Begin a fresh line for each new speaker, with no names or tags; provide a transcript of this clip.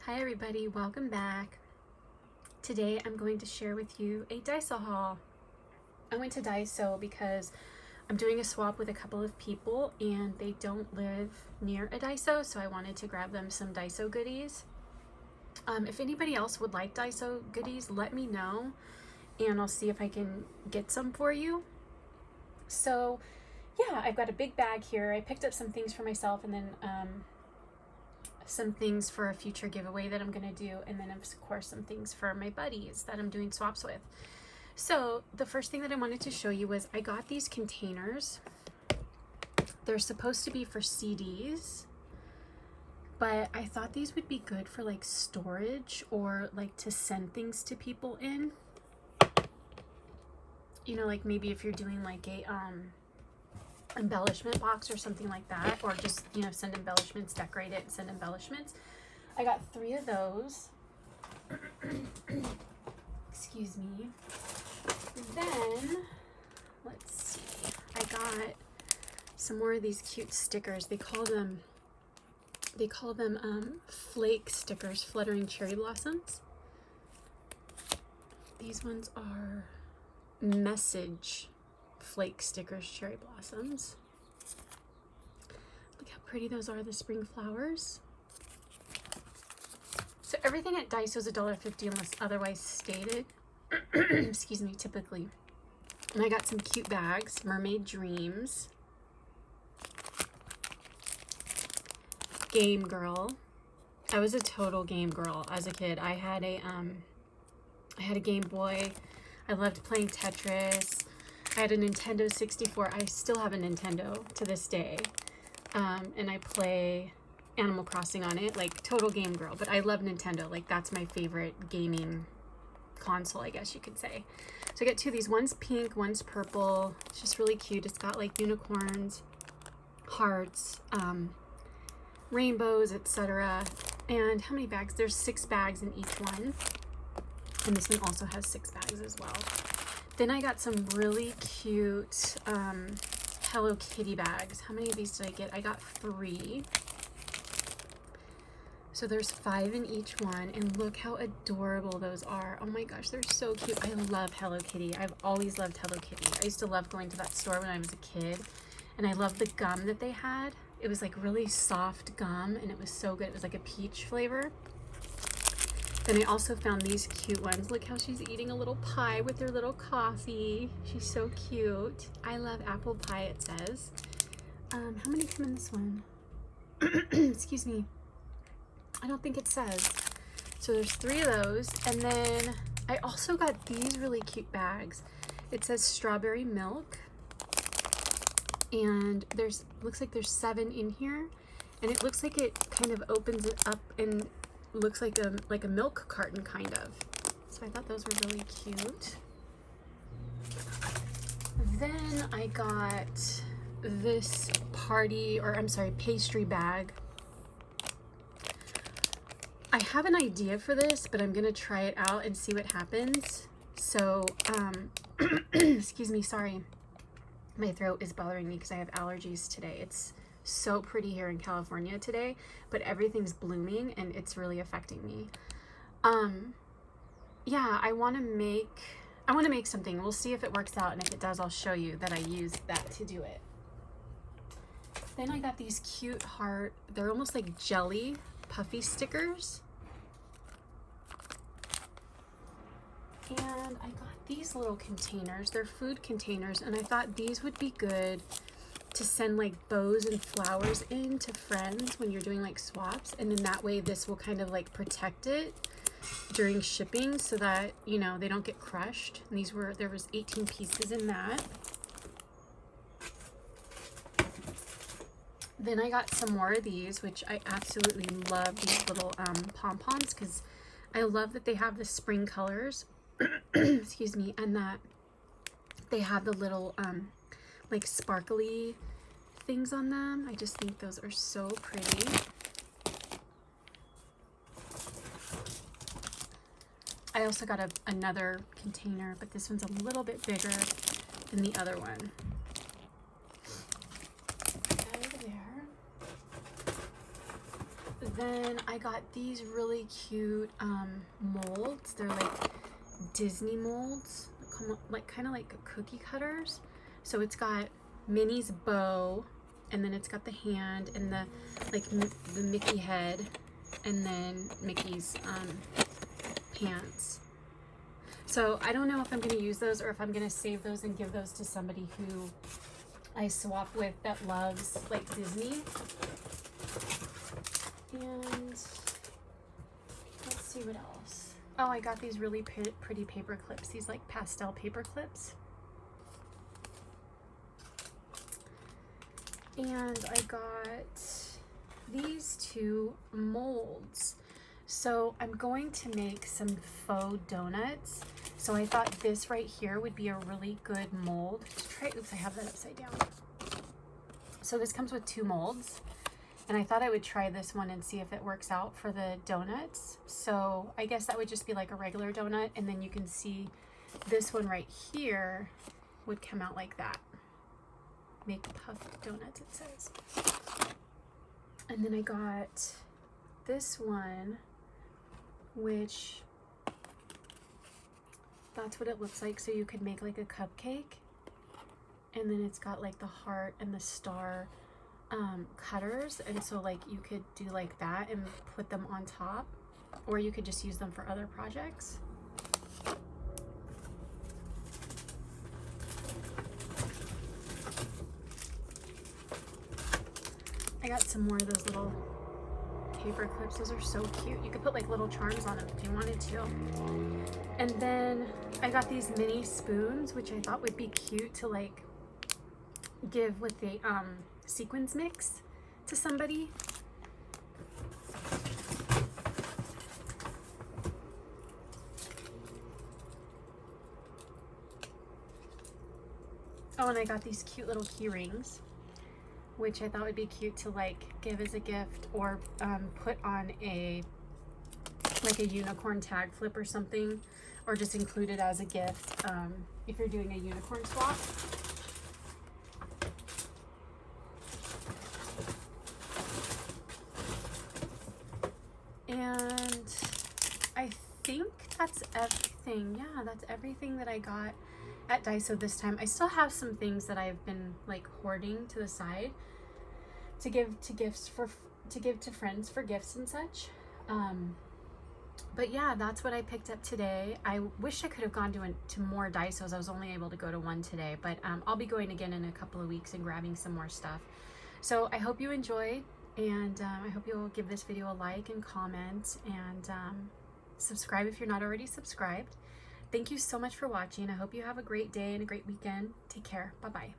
Hi everybody, welcome back. Today I'm going to share with you a Daiso haul. I went to Daiso because I'm doing a swap with a couple of people and they don't live near a Daiso, so I wanted to grab them some Daiso goodies. If anybody else would like Daiso goodies, let me know and I'll see if I can get some for you. So yeah, I've got a big bag here. I picked up some things for myself and then some things for a future giveaway that I'm going to do, and then of course some things for my buddies that I'm doing swaps with. So the first thing that I wanted to show you was I got these containers. They're supposed to be for CDs, but I thought these would be good for like storage or like to send things to people in. You know, like maybe if you're doing like a embellishment box or something like that, or just, you know, send embellishments, decorate it and send embellishments. I got 3 of those. Excuse me. Then let's see, I got some more of these cute stickers. They call them flake stickers, fluttering cherry blossoms. These ones are message flake stickers, cherry blossoms. Look how pretty those are, the spring flowers. So everything at Daiso is $1.50 unless otherwise stated. Excuse me, typically. And I got some cute bags, Mermaid Dreams, Game Girl. I was a total game girl as a kid. I had a Game Boy. I loved playing Tetris. I had a Nintendo 64. I still have a Nintendo to this day. And I play Animal Crossing on it, like total game girl. But I love Nintendo. Like that's my favorite gaming console, I guess you could say. So I got 2 of these. One's pink, one's purple. It's just really cute. It's got like unicorns, hearts, rainbows, etc. And how many bags? There's 6 bags in each one. And this one also has 6 bags as well. Then I got some really cute Hello Kitty bags. How many of these did I get? I got 3. So there's 5 in each one, and look how adorable those are. Oh my gosh, they're so cute. I love Hello Kitty. I've always loved Hello Kitty. I used to love going to that store when I was a kid, and I loved the gum that they had. It was like really soft gum, and it was so good. It was like a peach flavor. Then I also found these cute ones. Look how she's eating a little pie with her little coffee. She's so cute. I love apple pie, it says. How many come in this one? Excuse me. I don't think it says. So there's 3 of those. And then I also got these really cute bags. It says strawberry milk. And looks like there's 7 in here. And it looks like it kind of opens it up and looks like a milk carton kind of. So I thought those were really cute. Then I got this pastry bag. I have an idea for this, but I'm gonna try it out and see what happens. So excuse me, sorry. My throat is bothering me because I have allergies today. It's so pretty here in California today, but everything's blooming and it's really affecting me. Yeah, I want to make something. We'll see if it works out, and if it does, I'll show you that I used that to do it. Then I got these cute heart, they're almost like jelly puffy stickers. And I got these little containers. They're food containers, and I thought these would be good to send like bows and flowers in to friends when you're doing like swaps, and then that way this will kind of like protect it during shipping so that, you know, they don't get crushed. And there was 18 pieces in that. Then I got some more of these, which I absolutely love, these little pom-poms, because I love that they have the spring colors. Excuse me, and that they have the little like sparkly things on them. I just think those are so pretty. I also got another container, but this one's a little bit bigger than the other one. Over there. then I got these really cute molds. They're like Disney molds, like kind of like cookie cutters. So it's got Minnie's bow, and then it's got the hand and the like the Mickey head, and then Mickey's pants. So I don't know if I'm going to use those or if I'm going to save those and give those to somebody who I swap with that loves like Disney. And let's see what else. Oh, I got these really pretty paper clips, these like pastel paper clips. And I got these two molds. So I'm going to make some faux donuts. So I thought this right here would be a really good mold to try. Oops, I have that upside down. So this comes with two molds, and I thought I would try this one and see if it works out for the donuts. So I guess that would just be like a regular donut, and then you can see this one right here would come out like that. Make puffed donuts, it says. And then I got this one, which that's what it looks like. So you could make like a cupcake, and then it's got like the heart and the star cutters, and so like you could do like that and put them on top, or you could just use them for other projects. I got some more of those little paper clips. Those are so cute. You could put like little charms on them if you wanted to. And then I got these mini spoons, which I thought would be cute to like give with the sequins mix to somebody. Oh, and I got these cute little key rings, which I thought would be cute to like give as a gift, or put on a like a unicorn tag flip or something, or just include it as a gift if you're doing a unicorn swap. And I think that's everything. Yeah, that's everything that I got at Daiso this time. I still have some things that I've been like hoarding to the side to give to friends for gifts and such. But yeah, that's what I picked up today. I wish I could have gone to more Daisos. I was only able to go to one today, but I'll be going again in a couple of weeks and grabbing some more stuff. So I hope you enjoyed, and I hope you'll give this video a like and comment, and subscribe if you're not already subscribed. Thank you so much for watching. I hope you have a great day and a great weekend. Take care. Bye-bye.